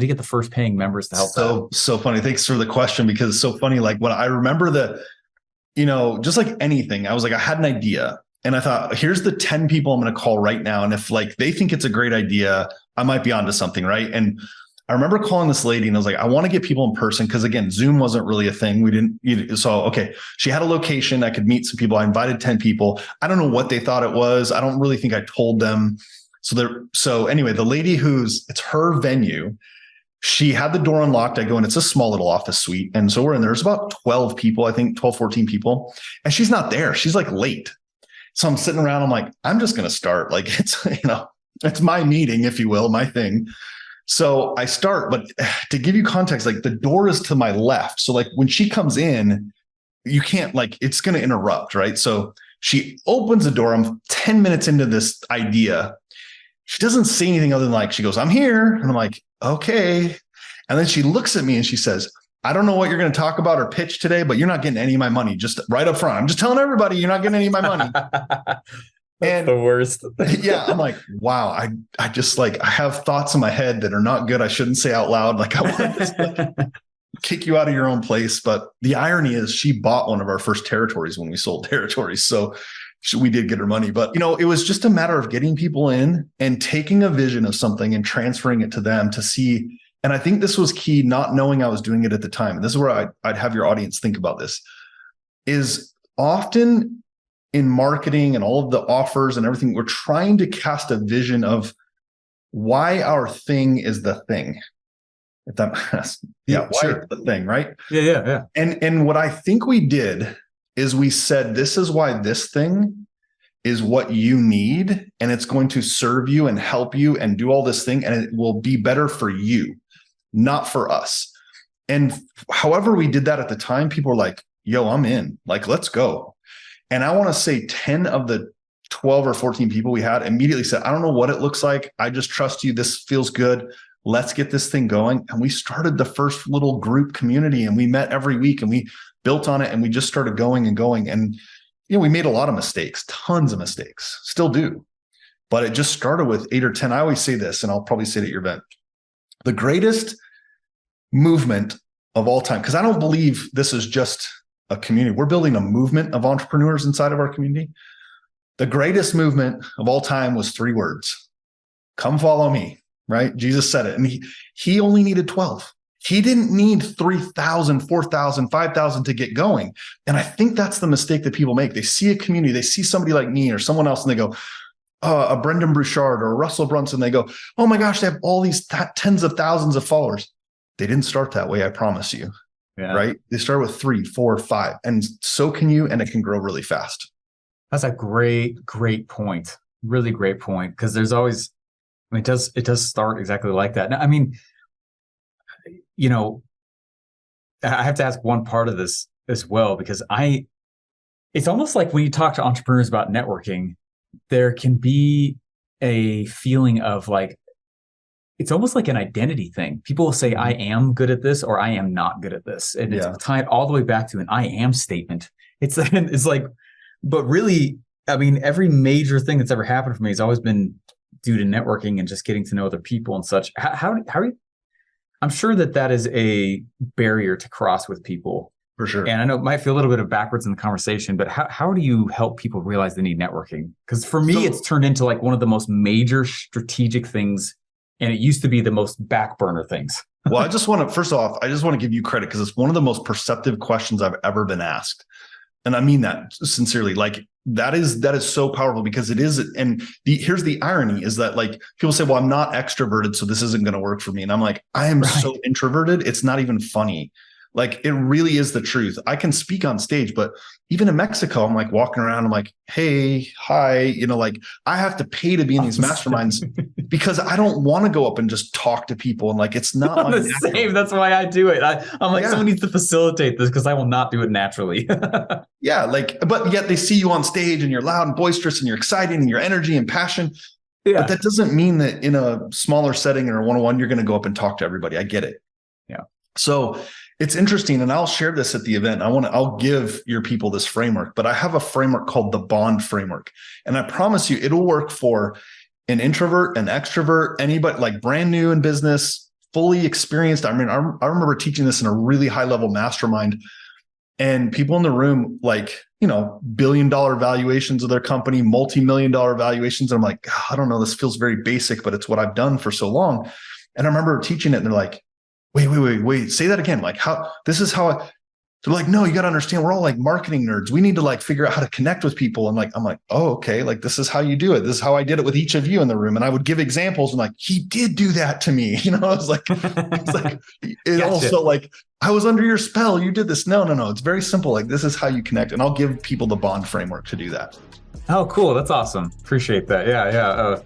do you get the first paying members to help So funny. Thanks for the question, because it's so funny. Like when I remember just like anything, I was like, I had an idea and I thought, here's the 10 people I'm going to call right now. And if like they think it's a great idea, I might be onto something. Right. And I remember calling this lady and I was like, I want to get people in person. Cause again, Zoom wasn't really a thing. Okay. She had a location. I could meet some people. I invited 10 people. I don't know what they thought it was. I don't really think I told them. So anyway, the lady it's her venue. She had the door unlocked. I go in, it's a small little office suite. And so we're in there. There's about 12 people, I think 12, 14 people. And she's not there. She's like late. So I'm sitting around. I'm like, I'm just going to start. Like it's my meeting, if you will, my thing. So I start, but to give you context, like the door is to my left. So like when she comes in, you can't it's going to interrupt. Right. So she opens the door. I'm 10 minutes into this idea. She doesn't say anything other than she goes, I'm here. And I'm like, okay. And then she looks at me and she says, I don't know what you're going to talk about or pitch today, but you're not getting any of my money. Just right up front. I'm just telling everybody you're not getting any of my money. That's the worst. Yeah. I'm like, wow. I just I have thoughts in my head that are not good. I shouldn't say out loud. I want to kick you out of your own place. But the irony is she bought one of our first territories when we sold territories. So we did get her money, but it was just a matter of getting people in and taking a vision of something and transferring it to them to see. And I think this was key, not knowing I was doing it at the time. And this is where I'd have your audience think about this, is often in marketing and all of the offers and everything, we're trying to cast a vision of why our thing is the thing. If that why sure. it's the thing, right? Yeah. And what I think we did is we said, this is why this thing is what you need, and it's going to serve you and help you and do all this thing, and it will be better for you, not for us. And however we did that at the time, people were like, yo, I'm in, let's go. And I want to say 10 of the 12 or 14 people we had immediately said, I don't know what it looks like. I just trust you. This feels good. Let's get this thing going. And we started the first little group community, and we met every week and we built on it, and we just started going and going. And, we made a lot of mistakes, tons of mistakes, still do. But it just started with 8 or 10. I always say this, and I'll probably say it at your event. The greatest movement of all time, because I don't believe this is just a community. We're building a movement of entrepreneurs inside of our community. The greatest movement of all time was 3 words: come follow me, right? Jesus said it. And he only needed 12. He didn't need 3,000, 4,000, 5,000 to get going. And I think that's the mistake that people make. They see a community, they see somebody like me or someone else, and they go, a Brendan Bouchard or a Russell Brunson. They go, oh my gosh, they have all these tens of thousands of followers. They didn't start that way, I promise you. Yeah. Right? They start with 3, 4, 5, and so can you, and it can grow really fast. That's a great point. Really great point. Because there's always, it does start exactly like that. Now, I mean, I have to ask one part of this as well, because it's almost like when you talk to entrepreneurs about networking, there can be a feeling of it's almost like an identity thing. People will say, I am good at this, or I am not good at this. And it's tied all the way back to an I am statement. It's but really, I mean, every major thing that's ever happened for me has always been due to networking and just getting to know other people and such. How are you? I'm sure that is a barrier to cross with people. For sure. And I know it might feel a little bit of backwards in the conversation, but how do you help people realize they need networking? Because for me, it's turned into one of the most major strategic things, and it used to be the most back burner things. Well, first off, I just want to give you credit, because it's one of the most perceptive questions I've ever been asked. And I mean that sincerely. That is so powerful, because it is. And here's the irony is that people say, well, I'm not extroverted, so this isn't going to work for me. And I'm like, I am so introverted. It's not even funny. It really is the truth. I can speak on stage, but even in Mexico, I'm walking around. I'm like, hey, hi, I have to pay to be in these masterminds because I don't want to go up and just talk to people. And it's not I'm the same. That's why I do it. I'm like, someone needs to facilitate this, because I will not do it naturally. Yeah. But yet they see you on stage and you're loud and boisterous and you're exciting and your energy and passion. Yeah. But that doesn't mean that in a smaller setting or a one-on-one, you're going to go up and talk to everybody. I get it. Yeah. So it's interesting, and I'll share this at the event. I'll give your people this framework, but I have a framework called the Bond framework. And I promise you, it'll work for an introvert, an extrovert, anybody brand new in business, fully experienced. I mean, I remember teaching this in a really high level mastermind, and people in the room, like, you know, billion-dollar valuations of their company, multi-million-dollar valuations. And I'm like, I don't know, this feels very basic, but it's what I've done for so long. And I remember teaching it, and they're like, wait, say that again. Like, this is how they're like, no, you got to understand, we're all like marketing nerds. We need to like figure out how to connect with people. And like, I'm like, oh, okay. Like, this is how you do it. This is how I did it with each of you in the room. And I would give examples and like, he did do that to me. You know, I was like, it gotcha. Also like, I was under your spell. You did this. No. It's very simple. Like, this is how you connect. And I'll give people the bond framework to do that. Oh, cool. That's awesome. Appreciate that. Yeah.